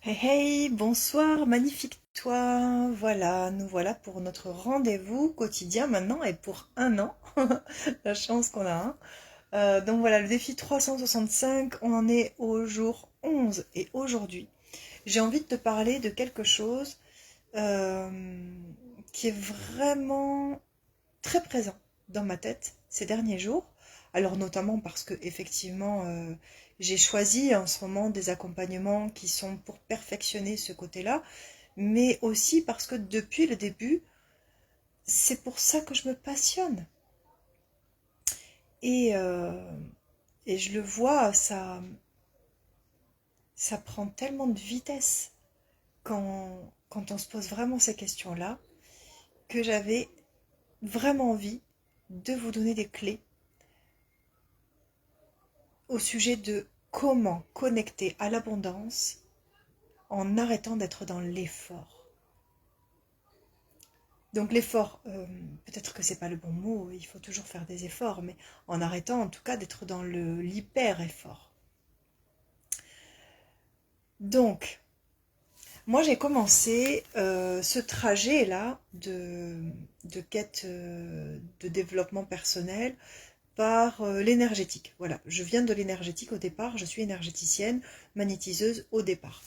Hey hey, bonsoir, magnifique toi. Voilà, nous voilà pour notre rendez-vous quotidien maintenant et pour un an. La chance qu'on a, hein. Donc voilà, le défi 365, on en est au jour 11 et aujourd'hui, j'ai envie de te parler de quelque chose euh, qui est vraiment très présent dans ma tête ces derniers jours. Alors notamment parce que effectivement j'ai choisi en ce moment des accompagnements qui sont pour perfectionner ce côté-là, mais aussi parce que depuis le début, c'est pour ça que je me passionne. Et, euh, et je le vois, ça prend tellement de vitesse quand on se pose vraiment ces questions-là, que j'avais vraiment envie de vous donner des clés au sujet de comment connecter à l'abondance en arrêtant d'être dans l'effort. Donc l'effort, peut-être que c'est pas le bon mot, il faut toujours faire des efforts, mais en arrêtant en tout cas d'être dans l'hyper-effort. Donc, moi j'ai commencé ce trajet-là de quête de développement personnel par l'énergétique. Voilà, je viens de l'énergétique au départ, je suis énergéticienne, magnétiseuse au départ.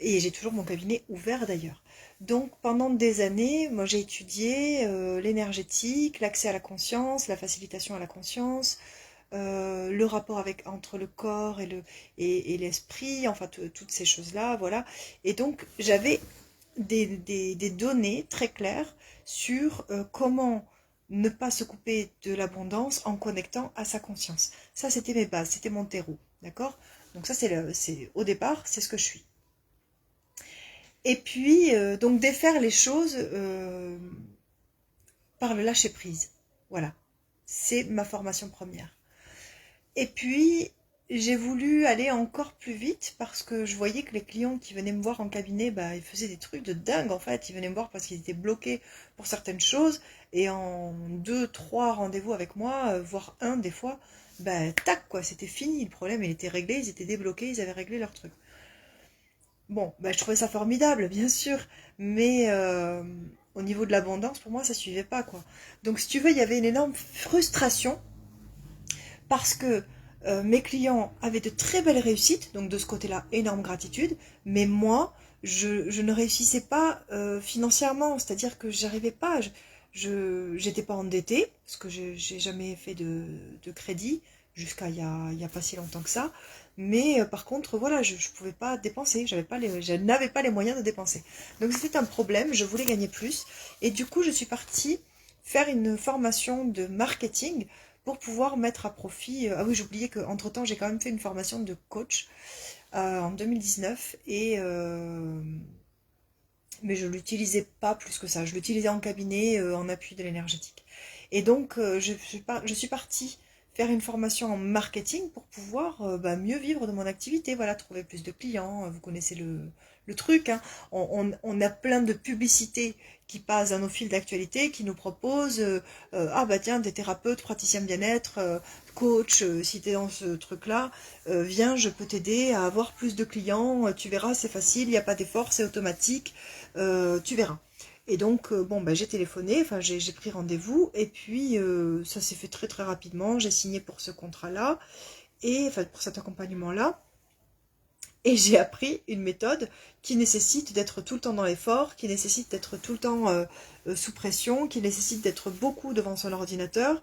Et j'ai toujours mon cabinet ouvert d'ailleurs. Donc pendant des années, moi j'ai étudié l'énergétique, l'accès à la conscience, la facilitation à la conscience, le rapport entre le corps et l'esprit, enfin toutes ces choses-là, voilà. Et donc j'avais des données très claires sur comment ne pas se couper de l'abondance en connectant à sa conscience. Ça, c'était mes bases, c'était mon terreau, d'accord? Donc ça, c'est au départ, c'est ce que je suis. Et puis, donc défaire les choses par le lâcher prise. Voilà, c'est ma formation première. Et puis, j'ai voulu aller encore plus vite parce que je voyais que les clients qui venaient me voir en cabinet, bah, ils faisaient des trucs de dingue en fait. Ils venaient me voir parce qu'ils étaient bloqués pour certaines choses. Et en deux, trois rendez-vous avec moi, voire un des fois, bah, tac quoi, c'était fini. Le problème, il était réglé, ils étaient débloqués, ils avaient réglé leur truc. Bon, bah, je trouvais ça formidable, bien sûr, mais au niveau de l'abondance, pour moi, ça suivait pas, quoi. Donc, si tu veux, il y avait une énorme frustration parce que mes clients avaient de très belles réussites, donc de ce côté-là, énorme gratitude, mais moi, je ne réussissais pas financièrement, c'est-à-dire que j'arrivais pas, j'étais pas endettée, parce que j'ai jamais fait de crédit, jusqu'à il y a pas si longtemps que ça, mais par contre, voilà, je pouvais pas dépenser, je n'avais pas les moyens de dépenser. Donc c'était un problème, je voulais gagner plus, et du coup, je suis partie faire une formation de marketing pour pouvoir mettre à profit. Ah oui, j'oubliais qu'entre-temps, j'ai quand même fait une formation de coach en 2019 mais je l'utilisais pas plus que ça. Je l'utilisais en cabinet en appui de l'énergétique. Et donc, je suis partie faire une formation en marketing pour pouvoir bah, mieux vivre de mon activité, voilà, trouver plus de clients. Vous connaissez le truc, hein. On a plein de publicités qui passent dans nos fils d'actualité qui nous proposent ah bah tiens, des thérapeutes, praticiens bien-être, coach, si tu es dans ce truc-là, viens, je peux t'aider à avoir plus de clients, tu verras, c'est facile, il n'y a pas d'effort, c'est automatique, tu verras. Et donc, bon, bah, j'ai téléphoné, enfin, j'ai pris rendez-vous, et puis ça s'est fait très très rapidement. J'ai signé pour ce contrat-là, et enfin pour cet accompagnement-là, et j'ai appris une méthode qui nécessite d'être tout le temps dans l'effort, qui nécessite d'être tout le temps sous pression, qui nécessite d'être beaucoup devant son ordinateur,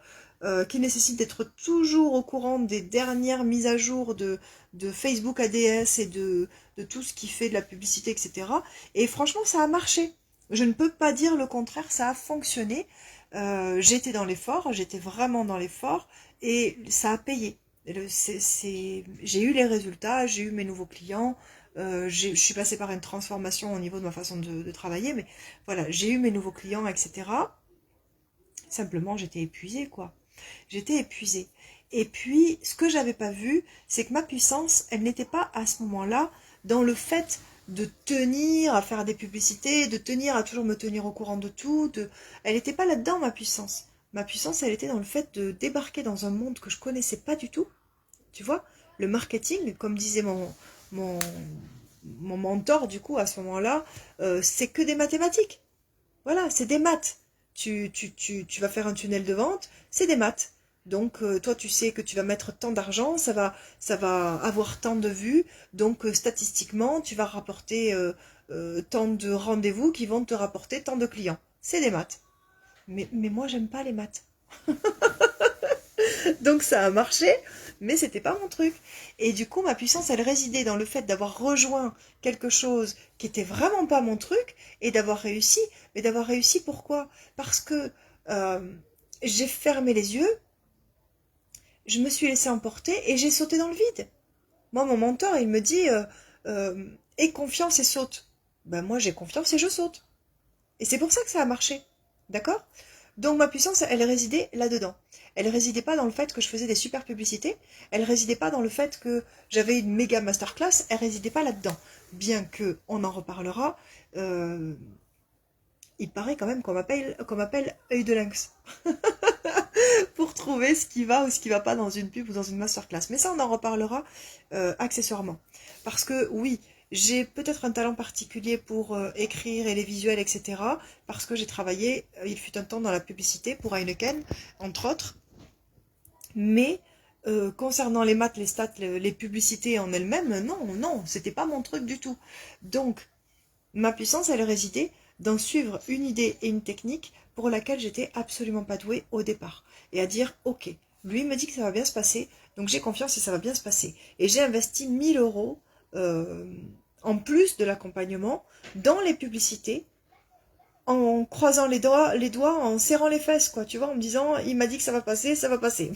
qui nécessite d'être toujours au courant des dernières mises à jour de Facebook ADS et de tout ce qui fait de la publicité, etc. Et franchement, ça a marché. Je ne peux pas dire le contraire, ça a fonctionné. J'étais dans l'effort, j'étais vraiment dans l'effort, et ça a payé. J'ai eu les résultats, j'ai eu mes nouveaux clients, je suis passée par une transformation au niveau de ma façon de travailler, mais voilà, j'ai eu mes nouveaux clients, etc. Simplement, j'étais épuisée, quoi. J'étais épuisée. Et puis, ce que j'avais pas vu, c'est que ma puissance, elle n'était pas à ce moment-là dans le fait de tenir à faire des publicités, de tenir à toujours me tenir au courant de tout. Elle n'était pas là-dedans, ma puissance. Ma puissance, elle était dans le fait de débarquer dans un monde que je connaissais pas du tout. Tu vois, le marketing, comme disait mon, mon mentor, du coup, à ce moment-là, c'est que des mathématiques. Voilà, c'est des maths. Tu vas faire un tunnel de vente, c'est des maths. Donc, toi, tu sais que tu vas mettre tant d'argent, ça va avoir tant de vues. Donc, statistiquement, tu vas rapporter tant de rendez-vous qui vont te rapporter tant de clients. C'est des maths. Mais moi, j'aime pas les maths. Donc ça a marché, mais c'était pas mon truc. Et du coup, ma puissance, elle résidait dans le fait d'avoir rejoint quelque chose qui était vraiment pas mon truc et d'avoir réussi. Mais d'avoir réussi pourquoi? Parce que euh, j'ai fermé les yeux, je me suis laissé emporter et j'ai sauté dans le vide. Moi, mon mentor, il me dit aie confiance et saute. Ben moi, j'ai confiance et je saute. Et c'est pour ça que ça a marché. D'accord? Donc ma puissance, elle résidait là-dedans. Elle résidait pas dans le fait que je faisais des super publicités. Elle résidait pas dans le fait que j'avais une méga masterclass. Elle résidait pas là-dedans. Bien que, on en reparlera, euh, il paraît quand même qu'on m'appelle œil de lynx pour trouver ce qui va ou ce qui va pas dans une pub ou dans une masterclass. Mais ça, on en reparlera accessoirement. Parce que oui, j'ai peut-être un talent particulier pour écrire et les visuels, etc. Parce que j'ai travaillé, il fut un temps dans la publicité pour Heineken, entre autres. Mais concernant les maths, les stats, les publicités en elles-mêmes, non, non, c'était pas mon truc du tout. Donc, ma puissance, elle résidait dans suivre une idée et une technique pour laquelle j'étais absolument pas douée au départ. Et à dire, ok, lui me dit que ça va bien se passer, donc j'ai confiance et ça va bien se passer. Et j'ai investi 1 000 € euh, en plus de l'accompagnement dans les publicités, en croisant les doigts, en serrant les fesses, quoi, tu vois, en me disant, il m'a dit que ça va passer, ça va passer.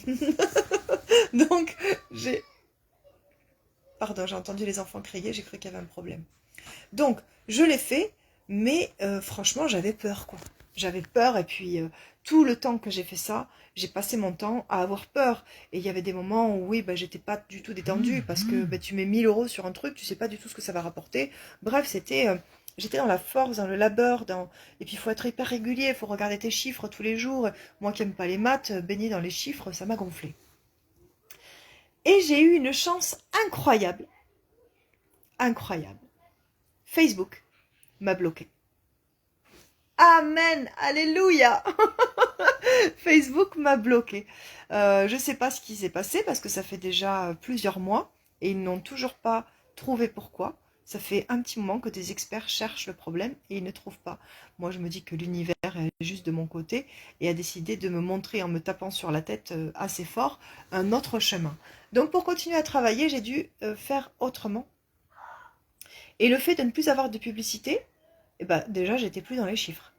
Donc, j'ai... Pardon, j'ai entendu les enfants crier, j'ai cru qu'il y avait un problème. Donc, je l'ai fait, mais franchement, j'avais peur, quoi. J'avais peur, et puis tout le temps que j'ai fait ça, j'ai passé mon temps à avoir peur. Et il y avait des moments où, oui, bah, j'étais pas du tout détendue, parce que bah, tu mets 1 000 € sur un truc, tu sais pas du tout ce que ça va rapporter. Bref, j'étais dans la force, dans le labeur, et puis il faut être hyper régulier, il faut regarder tes chiffres tous les jours. Moi qui aime pas les maths, baigner dans les chiffres, ça m'a gonflé. Et j'ai eu une chance incroyable, incroyable. Facebook m'a bloqué. Amen, alléluia. Facebook m'a bloqué. Je ne sais pas ce qui s'est passé parce que ça fait déjà plusieurs mois et ils n'ont toujours pas trouvé pourquoi. Ça fait un petit moment que des experts cherchent le problème et ils ne trouvent pas. Moi, je me dis que l'univers est juste de mon côté et a décidé de me montrer en me tapant sur la tête assez fort un autre chemin. Donc, pour continuer à travailler, j'ai dû faire autrement. Et le fait de ne plus avoir de publicité, eh ben, déjà, j'étais plus dans les chiffres.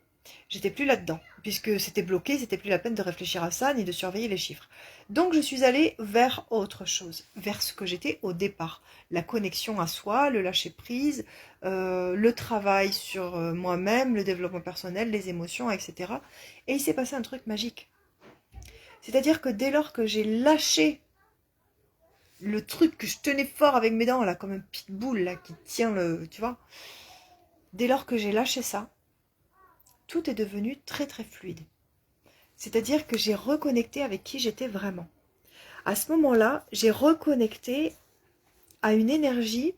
J'étais plus là-dedans, puisque c'était bloqué, c'était plus la peine de réfléchir à ça, ni de surveiller les chiffres. Donc je suis allée vers autre chose, vers ce que j'étais au départ. La connexion à soi, le lâcher-prise, le travail sur moi-même, le développement personnel, les émotions, etc. Et il s'est passé un truc magique. C'est-à-dire que dès lors que j'ai lâché le truc que je tenais fort avec mes dents, là, comme un pitbull, là, qui tient le... Tu vois. Dès lors que j'ai lâché ça, tout est devenu très très fluide. C'est-à-dire que j'ai reconnecté avec qui j'étais vraiment. À ce moment-là, j'ai reconnecté à une énergie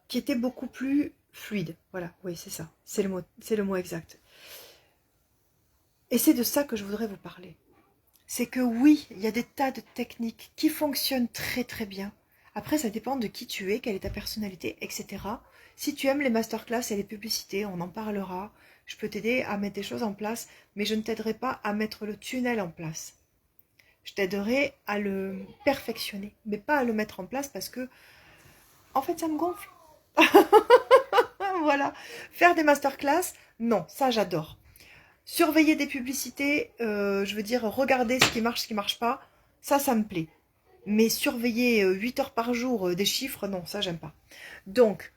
qui était beaucoup plus fluide. Voilà, oui, c'est ça. C'est le mot exact. Et c'est de ça que je voudrais vous parler. C'est que oui, il y a des tas de techniques qui fonctionnent très très bien. Après, ça dépend de qui tu es, quelle est ta personnalité, etc. Si tu aimes les masterclass et les publicités, on en parlera. Je peux t'aider à mettre des choses en place, mais je ne t'aiderai pas à mettre le tunnel en place. Je t'aiderai à le perfectionner, mais pas à le mettre en place parce que, en fait, ça me gonfle. Voilà. Faire des masterclass, non, ça j'adore. Surveiller des publicités, je veux dire, regarder ce qui marche pas, ça me plaît. Mais surveiller 8 heures par jour des chiffres, non, ça j'aime pas. Donc,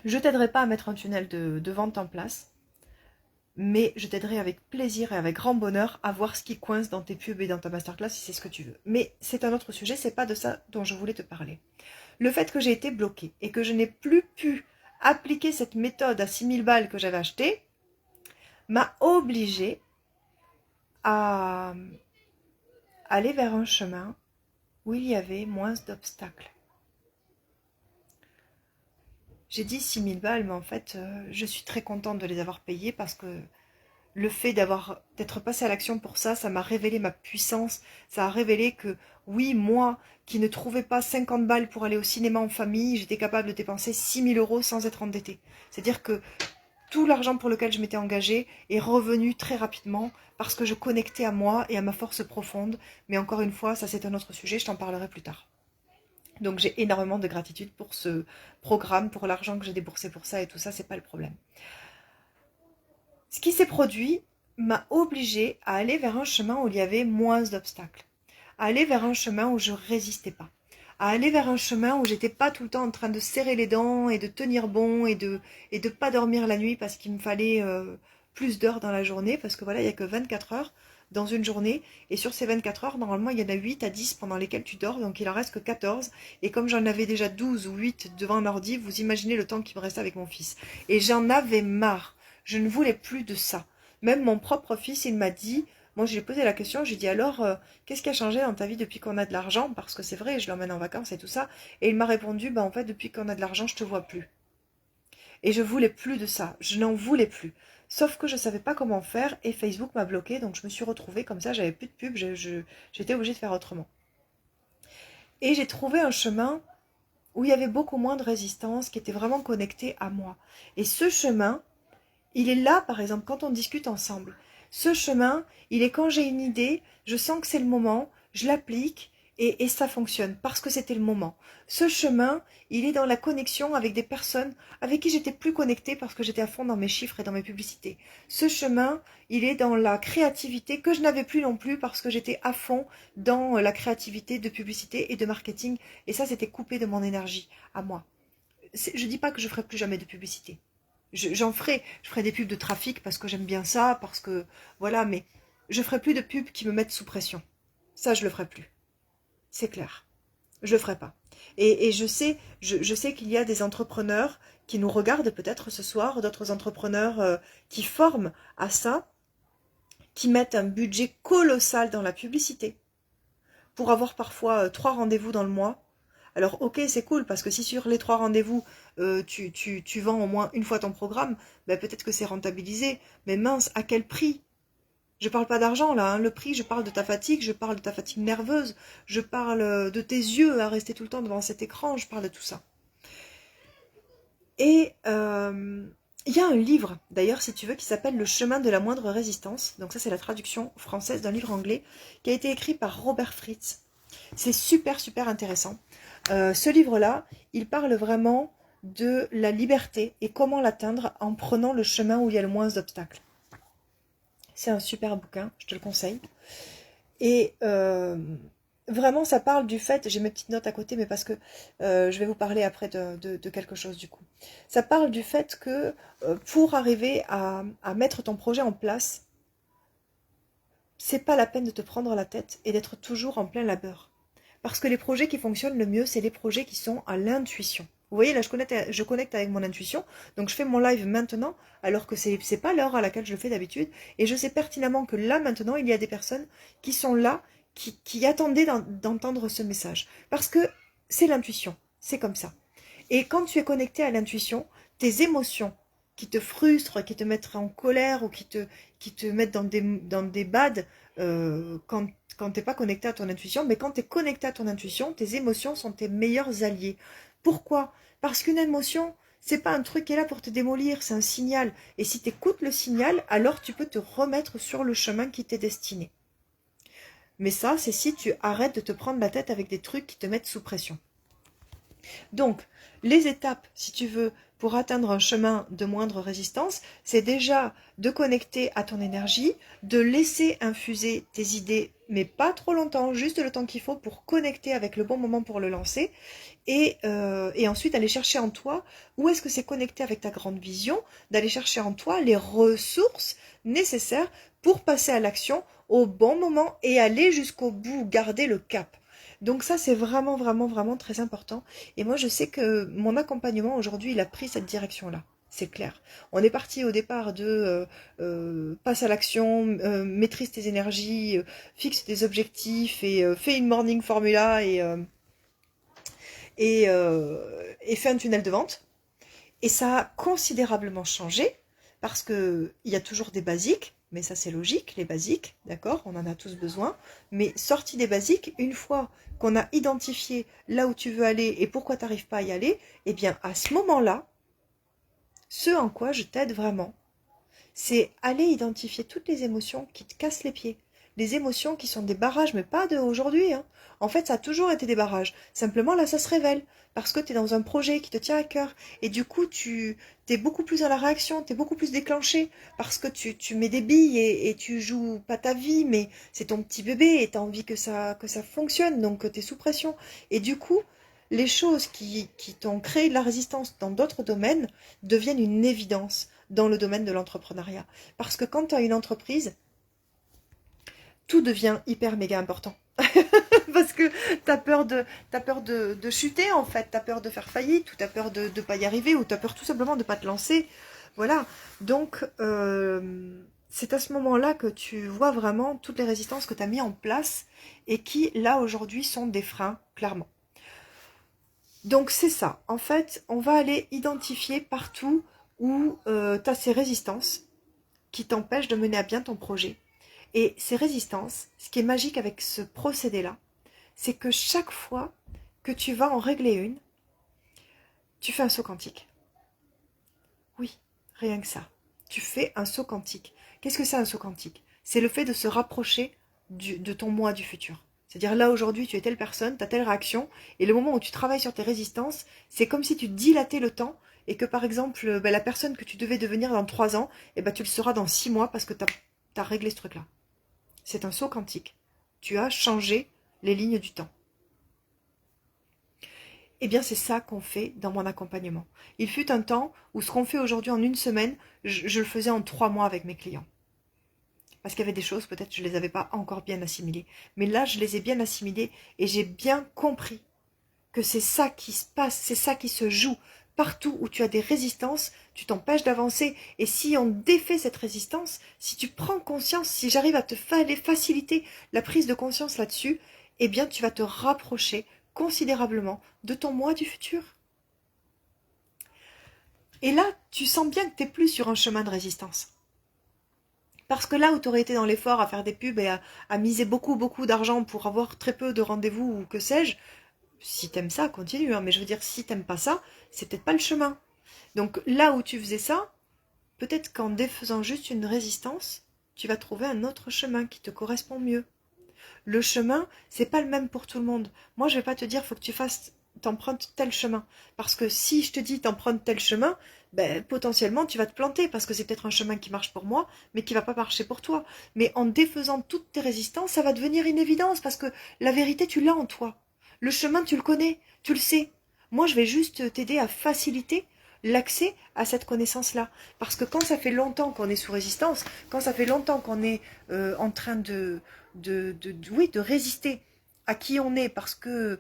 je t'aiderai pas à mettre un tunnel de vente en place, mais je t'aiderai avec plaisir et avec grand bonheur à voir ce qui coince dans tes pubs et dans ta masterclass si c'est ce que tu veux. Mais c'est un autre sujet, c'est pas de ça dont je voulais te parler. Le fait que j'ai été bloquée et que je n'ai plus pu appliquer cette méthode à 6000 balles que j'avais achetée m'a obligée à aller vers un chemin où il y avait moins d'obstacles. J'ai dit 6 000 balles, mais en fait, je suis très contente de les avoir payées parce que le fait d'être passé à l'action pour ça, ça m'a révélé ma puissance. Ça a révélé que, oui, moi, qui ne trouvais pas 50 balles pour aller au cinéma en famille, j'étais capable de dépenser 6 000 € sans être endettée. C'est-à-dire que tout l'argent pour lequel je m'étais engagée est revenu très rapidement parce que je connectais à moi et à ma force profonde. Mais encore une fois, ça c'est un autre sujet, je t'en parlerai plus tard. Donc j'ai énormément de gratitude pour ce programme, pour l'argent que j'ai déboursé pour ça et tout ça, c'est pas le problème. Ce qui s'est produit m'a obligée à aller vers un chemin où il y avait moins d'obstacles, à aller vers un chemin où je résistais pas, à aller vers un chemin où j'étais pas tout le temps en train de serrer les dents et de tenir bon et de pas dormir la nuit parce qu'il me fallait plus d'heures dans la journée, parce que voilà, il y a que 24 heures dans une journée, et sur ces 24 heures, normalement, il y en a 8 à 10 pendant lesquelles tu dors, donc il en reste que 14, et comme j'en avais déjà 12 ou 8 devant l'ordi, vous imaginez le temps qui me restait avec mon fils. Et j'en avais marre, je ne voulais plus de ça. Même mon propre fils, il m'a dit, moi je lui ai posé la question, j'ai dit alors, qu'est-ce qui a changé dans ta vie depuis qu'on a de l'argent? Parce que c'est vrai, je l'emmène en vacances et tout ça, et il m'a répondu, bah en fait, depuis qu'on a de l'argent, je te vois plus. Et je voulais plus de ça, je n'en voulais plus. Sauf que je ne savais pas comment faire et Facebook m'a bloqué, donc je me suis retrouvée comme ça, j'avais plus de pub, j'étais obligée de faire autrement. Et j'ai trouvé un chemin où il y avait beaucoup moins de résistance, qui était vraiment connecté à moi. Et ce chemin, il est là, par exemple, quand on discute ensemble. Ce chemin, il est quand j'ai une idée, je sens que c'est le moment, je l'applique et ça fonctionne parce que c'était le moment. Ce chemin, il est dans la connexion avec des personnes avec qui j'étais plus connectée parce que j'étais à fond dans mes chiffres et dans mes publicités. Ce chemin, il est dans la créativité que je n'avais plus non plus parce que j'étais à fond dans la créativité de publicité et de marketing et ça, c'était coupé de mon énergie à moi. Je dis pas que je ferai plus jamais de publicité. J'en ferai, je ferai des pubs de trafic parce que j'aime bien ça, parce que voilà, mais je ferai plus de pubs qui me mettent sous pression. Ça, je le ferai plus. C'est clair. Je le ferai pas. Et je sais qu'il y a des entrepreneurs qui nous regardent peut-être ce soir, d'autres entrepreneurs qui forment à ça, qui mettent un budget colossal dans la publicité pour avoir parfois 3 rendez-vous dans le mois. Alors ok, c'est cool, parce que si sur les 3 rendez-vous, tu vends au moins une fois ton programme, ben peut-être que c'est rentabilisé. Mais mince, à quel prix? Je parle pas d'argent là, hein. Le prix, je parle de ta fatigue, je parle de ta fatigue nerveuse, je parle de tes yeux à rester tout le temps devant cet écran, je parle de tout ça. Et il y a un livre, d'ailleurs, si tu veux, qui s'appelle Le chemin de la moindre résistance. Donc ça, c'est la traduction française d'un livre anglais qui a été écrit par Robert Fritz. C'est super, super intéressant. Ce livre-là, il parle vraiment de la liberté et comment l'atteindre en prenant le chemin où il y a le moins d'obstacles. C'est un super bouquin, je te le conseille. Et vraiment, ça parle du fait, j'ai mes petites notes à côté, mais parce que je vais vous parler après de quelque chose du coup. Ça parle du fait que pour arriver à mettre ton projet en place, c'est pas la peine de te prendre la tête et d'être toujours en plein labeur. Parce que les projets qui fonctionnent le mieux, c'est les projets qui sont à l'intuition. Vous voyez, là, je connecte avec mon intuition. Donc, je fais mon live maintenant, alors que c'est pas l'heure à laquelle je le fais d'habitude. Et je sais pertinemment que là, maintenant, il y a des personnes qui sont là, qui attendaient d'entendre ce message. Parce que c'est l'intuition. C'est comme ça. Et quand tu es connecté à l'intuition, tes émotions qui te frustrent, qui te mettent en colère ou qui te mettent dans des bads quand tu n'es pas connecté à ton intuition, mais quand tu es connecté à ton intuition, tes émotions sont tes meilleurs alliés. Pourquoi? Parce qu'une émotion, c'est pas un truc qui est là pour te démolir, c'est un signal. Et si tu écoutes le signal, alors tu peux te remettre sur le chemin qui t'est destiné. Mais ça, c'est si tu arrêtes de te prendre la tête avec des trucs qui te mettent sous pression. Donc, les étapes, si tu veux, pour atteindre un chemin de moindre résistance, c'est déjà de connecter à ton énergie, de laisser infuser tes idées, mais pas trop longtemps, juste le temps qu'il faut pour connecter avec le bon moment pour le lancer, et ensuite aller chercher en toi où est-ce que c'est connecté avec ta grande vision, d'aller chercher en toi les ressources nécessaires pour passer à l'action au bon moment et aller jusqu'au bout, garder le cap. Donc ça, c'est vraiment, vraiment, vraiment très important. Et moi, je sais que mon accompagnement aujourd'hui, il a pris cette direction-là. C'est clair. On est parti au départ de passe à l'action, maîtrise tes énergies, fixe des objectifs et fais une morning formula et fais un tunnel de vente. Et ça a considérablement changé, parce qu'il y a toujours des basiques, mais ça c'est logique, les basiques, d'accord, on en a tous besoin, mais sorti des basiques, une fois qu'on a identifié là où tu veux aller et pourquoi tu n'arrives pas à y aller, eh bien à ce moment-là, ce en quoi je t'aide vraiment, c'est aller identifier toutes les émotions qui te cassent les pieds. Les émotions qui sont des barrages, mais pas d'aujourd'hui. Hein. En fait, ça a toujours été des barrages. Simplement, là, ça se révèle. Parce que tu es dans un projet qui te tient à cœur. Et du coup, tu es beaucoup plus dans la réaction, tu es beaucoup plus déclenché. Parce que tu mets des billes et tu joues pas ta vie, mais c'est ton petit bébé et tu as envie que ça fonctionne. Donc, tu es sous pression. Et du coup, les choses qui t'ont créé de la résistance dans d'autres domaines deviennent une évidence dans le domaine de l'entrepreneuriat. Parce que quand tu as une entreprise, tout devient hyper méga important. Parce que t'as peur de chuter en fait, t'as peur de faire faillite, ou t'as peur de ne pas y arriver, ou t'as peur tout simplement de ne pas te lancer. Voilà. Donc, c'est à ce moment-là que tu vois vraiment toutes les résistances que tu as mis en place et qui, là, aujourd'hui, sont des freins, clairement. Donc c'est ça, en fait, on va aller identifier partout où tu as ces résistances qui t'empêchent de mener à bien ton projet. Et ces résistances, ce qui est magique avec ce procédé-là, c'est que chaque fois que tu vas en régler une, tu fais un saut quantique. Oui, rien que ça. Tu fais un saut quantique. Qu'est-ce que c'est un saut quantique? C'est le fait de se rapprocher de ton moi du futur. C'est-à-dire là aujourd'hui tu es telle personne, tu as telle réaction, et le moment où tu travailles sur tes résistances, c'est comme si tu dilatais le temps, et que par exemple la personne que tu devais devenir dans 3 ans, tu le seras dans 6 mois parce que tu as réglé ce truc-là. C'est un saut quantique. Tu as changé les lignes du temps. Eh bien, c'est ça qu'on fait dans mon accompagnement. Il fut un temps où ce qu'on fait aujourd'hui en une semaine, je le faisais en 3 mois avec mes clients. Parce qu'il y avait des choses, peut-être, je ne les avais pas encore bien assimilées. Mais là, je les ai bien assimilées et j'ai bien compris que c'est ça qui se passe, c'est ça qui se joue. Partout où tu as des résistances, tu t'empêches d'avancer. Et si on défait cette résistance, si tu prends conscience, si j'arrive à te faciliter la prise de conscience là-dessus, eh bien, tu vas te rapprocher considérablement de ton moi du futur. Et là, tu sens bien que tu n'es plus sur un chemin de résistance. Parce que là où tu aurais été dans l'effort à faire des pubs et à miser beaucoup, beaucoup d'argent pour avoir très peu de rendez-vous ou que sais-je, si t'aimes ça, continue. Hein, mais je veux dire, si t'aimes pas ça, c'est peut-être pas le chemin. Donc là où tu faisais ça, peut-être qu'en défaisant juste une résistance, tu vas trouver un autre chemin qui te correspond mieux. Le chemin, c'est pas le même pour tout le monde. Moi, je vais pas te dire faut que tu fasses t'empruntes tel chemin. Parce que si je te dis t'empruntes tel chemin, potentiellement tu vas te planter parce que c'est peut-être un chemin qui marche pour moi, mais qui va pas marcher pour toi. Mais en défaisant toutes tes résistances, ça va devenir une évidence parce que la vérité, tu l'as en toi. Le chemin, tu le connais, tu le sais. Moi, je vais juste t'aider à faciliter l'accès à cette connaissance-là. Parce que quand ça fait longtemps qu'on est sous résistance, quand ça fait longtemps qu'on est en train oui, de résister à qui on est parce que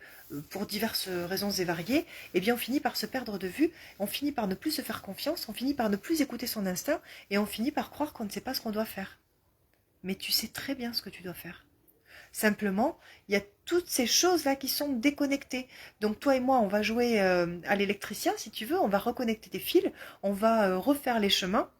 pour diverses raisons et variées, eh bien on finit par se perdre de vue, on finit par ne plus se faire confiance, on finit par ne plus écouter son instinct et on finit par croire qu'on ne sait pas ce qu'on doit faire. Mais tu sais très bien ce que tu dois faire. Simplement, il y a toutes ces choses-là qui sont déconnectées. Donc toi et moi, on va jouer à l'électricien si tu veux, on va reconnecter tes fils, on va refaire les chemins,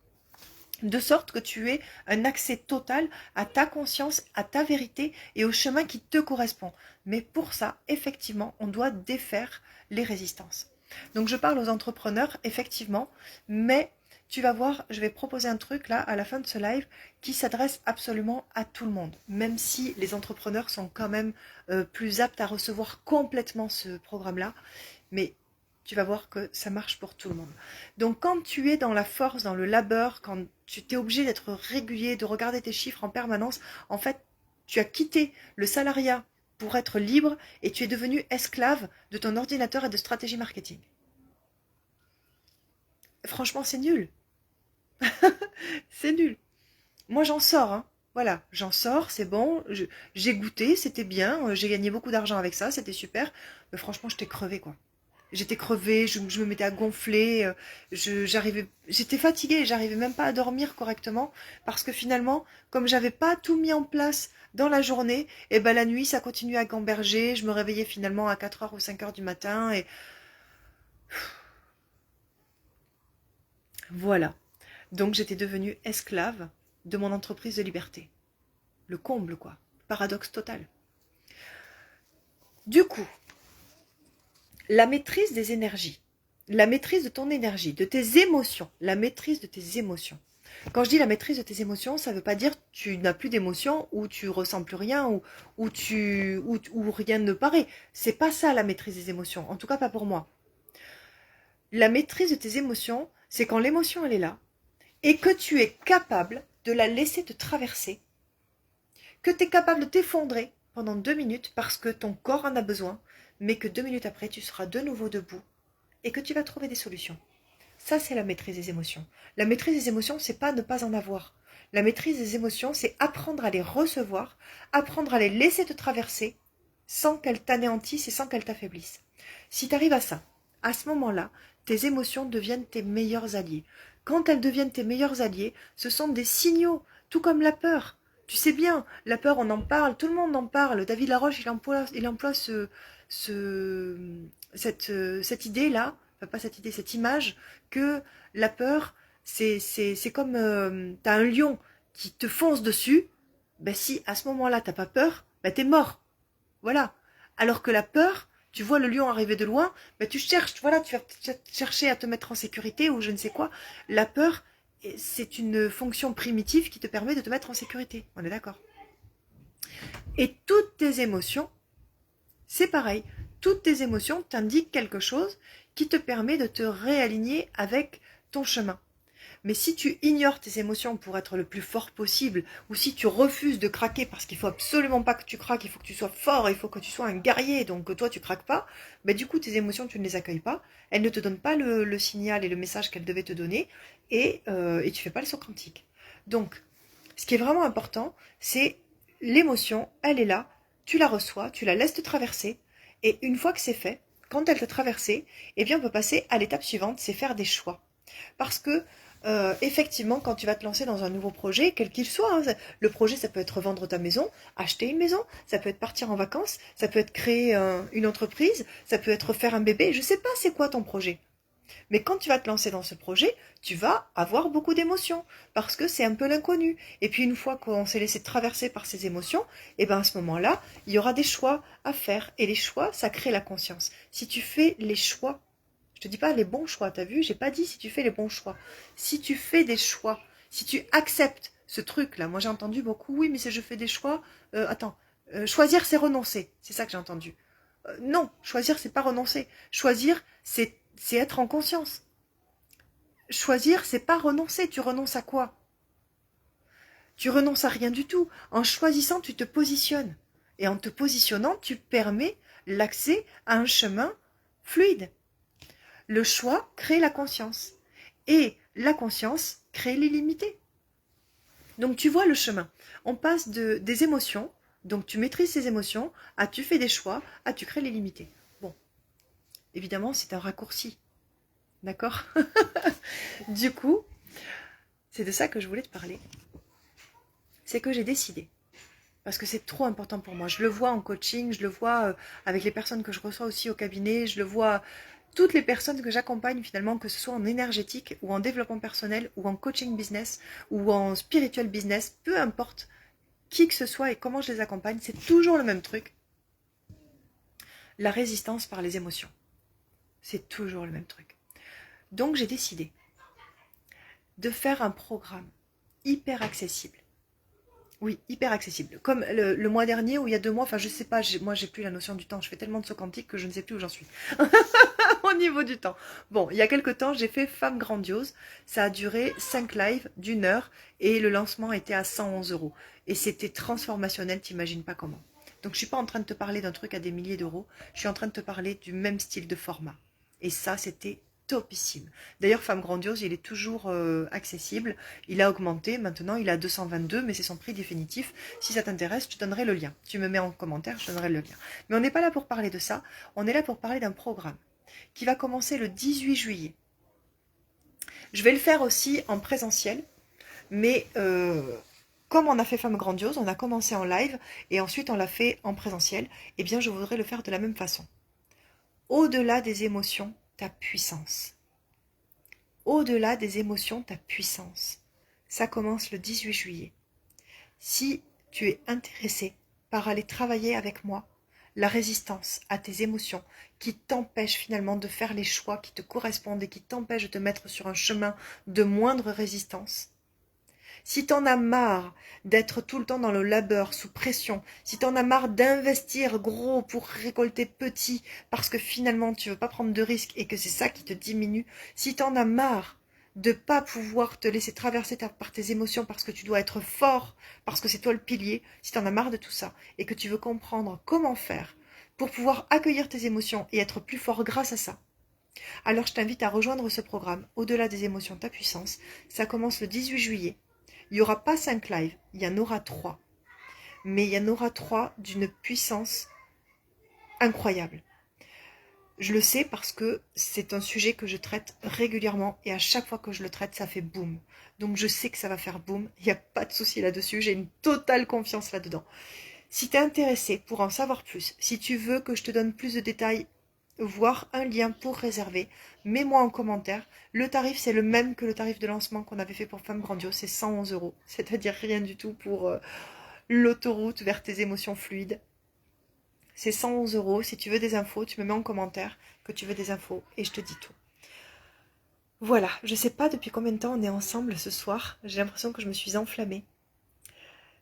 de sorte que tu aies un accès total à ta conscience, à ta vérité et au chemin qui te correspond. Mais pour ça, effectivement, on doit défaire les résistances. Donc je parle aux entrepreneurs, effectivement, mais tu vas voir, je vais proposer un truc là à la fin de ce live qui s'adresse absolument à tout le monde, même si les entrepreneurs sont quand même plus aptes à recevoir complètement ce programme-là. Mais tu vas voir que ça marche pour tout le monde. Donc quand tu es dans la force, dans le labeur, quand tu t'es obligé d'être régulier, de regarder tes chiffres en permanence, en fait, tu as quitté le salariat pour être libre et tu es devenu esclave de ton ordinateur et de stratégie marketing. Franchement, c'est nul. C'est nul. Moi, j'en sors, hein. Voilà, j'en sors, c'est bon, j'ai goûté, c'était bien, j'ai gagné beaucoup d'argent avec ça, c'était super, mais franchement, j'étais crevée, quoi. J'étais crevée, je me mettais à gonfler, j'étais fatiguée, j'arrivais même pas à dormir correctement parce que finalement, comme j'avais pas tout mis en place dans la journée, et ben la nuit ça continuait à gamberger, je me réveillais finalement à 4 heures ou 5 heures du matin et Voilà. Donc j'étais devenue esclave de mon entreprise de liberté. Le comble, quoi. Paradoxe total. Du coup, la maîtrise des énergies, la maîtrise de ton énergie, de tes émotions, la maîtrise de tes émotions. Quand je dis la maîtrise de tes émotions, ça ne veut pas dire que tu n'as plus d'émotions ou tu ressens plus rien ou rien ne paraît. C'est pas ça la maîtrise des émotions, en tout cas pas pour moi. La maîtrise de tes émotions, c'est quand l'émotion elle est là et que tu es capable de la laisser te traverser, que tu es capable de t'effondrer pendant 2 minutes parce que ton corps en a besoin, mais que 2 minutes après tu seras de nouveau debout et que tu vas trouver des solutions. Ça, c'est la maîtrise des émotions. La maîtrise des émotions, c'est pas ne pas en avoir. La maîtrise des émotions, c'est apprendre à les recevoir, apprendre à les laisser te traverser sans qu'elles t'anéantissent et sans qu'elles t'affaiblissent. Si tu arrives à ça, à ce moment-là, tes émotions deviennent tes meilleurs alliés. Quand elles deviennent tes meilleurs alliés, ce sont des signaux, tout comme la peur. Tu sais bien, la peur, on en parle, tout le monde en parle. David Laroche, il emploie cette idée-là, enfin pas cette idée, cette image, que la peur, c'est comme t'as un lion qui te fonce dessus, ben si à ce moment-là t'as pas peur, ben t'es mort. Voilà. Alors que la peur, tu vois le lion arriver de loin, ben tu cherches, voilà, tu vas chercher à te mettre en sécurité ou je ne sais quoi. La peur, c'est une fonction primitive qui te permet de te mettre en sécurité. On est d'accord. Et toutes tes émotions, c'est pareil. Toutes tes émotions t'indiquent quelque chose qui te permet de te réaligner avec ton chemin. Mais si tu ignores tes émotions pour être le plus fort possible, ou si tu refuses de craquer parce qu'il faut absolument pas que tu craques, il faut que tu sois fort, il faut que tu sois un guerrier, donc que toi tu craques pas, ben du coup tes émotions tu ne les accueilles pas, elles ne te donnent pas le signal et le message qu'elles devaient te donner, et tu fais pas le saut quantique. Donc, ce qui est vraiment important, c'est l'émotion, elle est là, tu la reçois, tu la laisses te traverser, et une fois que c'est fait, quand elle t'a traversé, eh bien on peut passer à l'étape suivante, c'est faire des choix. Parce que effectivement, quand tu vas te lancer dans un nouveau projet, quel qu'il soit, hein, le projet, ça peut être vendre ta maison, acheter une maison, ça peut être partir en vacances, ça peut être créer une entreprise, ça peut être faire un bébé, je sais pas c'est quoi ton projet. Mais quand tu vas te lancer dans ce projet, tu vas avoir beaucoup d'émotions, parce que c'est un peu l'inconnu. Et puis une fois qu'on s'est laissé traverser par ces émotions, et ben à ce moment-là, il y aura des choix à faire. Et les choix, ça crée la conscience. Si tu fais les choix, je te dis pas les bons choix, t'as vu, j'ai pas dit si tu fais les bons choix. Si tu fais des choix, si tu acceptes ce truc-là, moi j'ai entendu beaucoup, oui, mais si je fais des choix, choisir c'est renoncer, c'est ça que j'ai entendu. Non, choisir c'est pas renoncer. Choisir c'est être en conscience. Choisir c'est pas renoncer, tu renonces à quoi? Tu renonces à rien du tout. En choisissant, tu te positionnes. Et en te positionnant, tu permets l'accès à un chemin fluide. Le choix crée la conscience. Et la conscience crée l'illimité. Donc tu vois le chemin. On passe des émotions, donc tu maîtrises ces émotions, à tu fais des choix, à tu crées l'illimité. Bon, évidemment c'est un raccourci. D'accord? Du coup, c'est de ça que je voulais te parler. C'est que j'ai décidé. Parce que c'est trop important pour moi. Je le vois en coaching, je le vois avec les personnes que je reçois aussi au cabinet, je le vois toutes les personnes que j'accompagne finalement, que ce soit en énergétique ou en développement personnel ou en coaching business ou en spiritual business, peu importe qui que ce soit et comment je les accompagne, c'est toujours le même truc. La résistance par les émotions. C'est toujours le même truc. Donc j'ai décidé de faire un programme hyper accessible. Oui, hyper accessible. Comme le mois dernier ou il y a 2 mois, enfin je sais pas, moi j'ai plus la notion du temps, je fais tellement de sauts quantiques que je ne sais plus où j'en suis. Au niveau du temps. Bon, il y a quelques temps, j'ai fait Femme Grandiose. Ça a duré 5 lives d'1 heure et le lancement était à 111 €. Et c'était transformationnel, t'imagines pas comment. Donc je suis pas en train de te parler d'un truc à des milliers d'euros, je suis en train de te parler du même style de format. Et ça, c'était topissime. D'ailleurs, Femme Grandiose, il est toujours accessible. Il a augmenté, maintenant il est à 222, mais c'est son prix définitif. Si ça t'intéresse, je te donnerai le lien. Tu me mets en commentaire, je te donnerai le lien. Mais on n'est pas là pour parler de ça, on est là pour parler d'un programme qui va commencer le 18 juillet. Je vais le faire aussi en présentiel, mais comme on a fait Femme Grandiose, on a commencé en live et ensuite on l'a fait en présentiel, eh bien je voudrais le faire de la même façon. Au-delà des émotions, ta puissance. Au-delà des émotions, ta puissance. Ça commence le 18 juillet. Si tu es intéressé par aller travailler avec moi, la résistance à tes émotions qui t'empêchent finalement de faire les choix qui te correspondent et qui t'empêchent de te mettre sur un chemin de moindre résistance, si t'en as marre d'être tout le temps dans le labeur, sous pression, si t'en as marre d'investir gros pour récolter petit parce que finalement tu veux pas prendre de risques et que c'est ça qui te diminue, si t'en as marre de pas pouvoir te laisser traverser par tes émotions parce que tu dois être fort, parce que c'est toi le pilier, si t'en as marre de tout ça et que tu veux comprendre comment faire pour pouvoir accueillir tes émotions et être plus fort grâce à ça, alors je t'invite à rejoindre ce programme Au-delà des émotions, ta puissance. Ça commence le 18 juillet. Il n'y aura pas 5 lives, il y en aura 3. Mais il y en aura 3 d'une puissance incroyable. Je le sais parce que c'est un sujet que je traite régulièrement et à chaque fois que je le traite, ça fait boum. Donc je sais que ça va faire boum, il n'y a pas de souci là-dessus, j'ai une totale confiance là-dedans. Si tu es intéressé pour en savoir plus, si tu veux que je te donne plus de détails, voire un lien pour réserver, mets-moi en commentaire. Le tarif, c'est le même que le tarif de lancement qu'on avait fait pour Femme Grandiose, c'est 111 euros. C'est-à-dire rien du tout pour l'autoroute vers tes émotions fluides. C'est 111 euros. Si tu veux des infos, tu me mets en commentaire que tu veux des infos et je te dis tout. Voilà, je sais pas depuis combien de temps on est ensemble ce soir. J'ai l'impression que je me suis enflammée.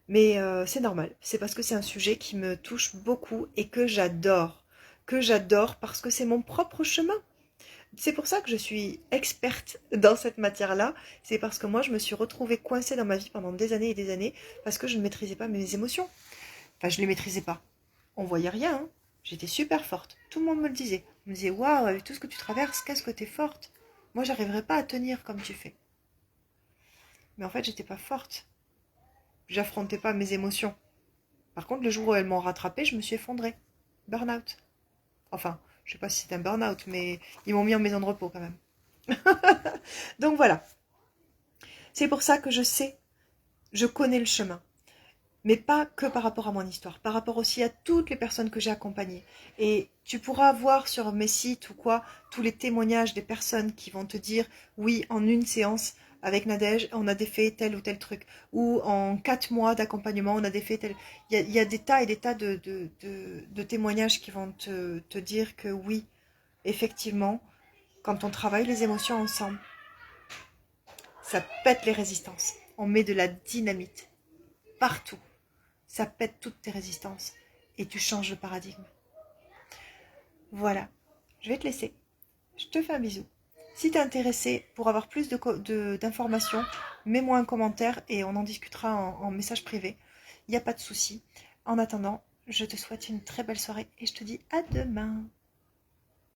Mais c'est normal, c'est parce que c'est un sujet qui me touche beaucoup et que j'adore. Que j'adore parce que c'est mon propre chemin. C'est pour ça que je suis experte dans cette matière-là. C'est parce que moi, je me suis retrouvée coincée dans ma vie pendant des années et des années parce que je ne maîtrisais pas mes émotions. Enfin, je ne les maîtrisais pas. On voyait rien, hein. J'étais super forte. Tout le monde me le disait. On me disait, waouh, avec tout ce que tu traverses, qu'est-ce que t'es forte. Moi, j'arriverais pas à tenir comme tu fais. Mais en fait, j'étais pas forte. J'affrontais pas mes émotions. Par contre, le jour où elles m'ont rattrapée, je me suis effondrée. Burn-out. Enfin, je sais pas si c'est un burn-out, mais ils m'ont mis en maison de repos quand même. Donc voilà. C'est pour ça que je sais, je connais le chemin. Mais pas que par rapport à mon histoire, par rapport aussi à toutes les personnes que j'ai accompagnées. Et tu pourras voir sur mes sites ou quoi, tous les témoignages des personnes qui vont te dire, oui, en une séance avec Nadège, on a défait tel ou tel truc. Ou en 4 mois d'accompagnement, on a défait tel... Il y a des tas et des tas de témoignages qui vont te dire que oui, effectivement, quand on travaille les émotions ensemble, ça pète les résistances. On met de la dynamite partout. Ça pète toutes tes résistances et tu changes de paradigme. Voilà, je vais te laisser. Je te fais un bisou. Si tu es intéressé pour avoir plus d'informations, mets-moi un commentaire et on en discutera en message privé. Il n'y a pas de souci. En attendant, je te souhaite une très belle soirée et je te dis à demain.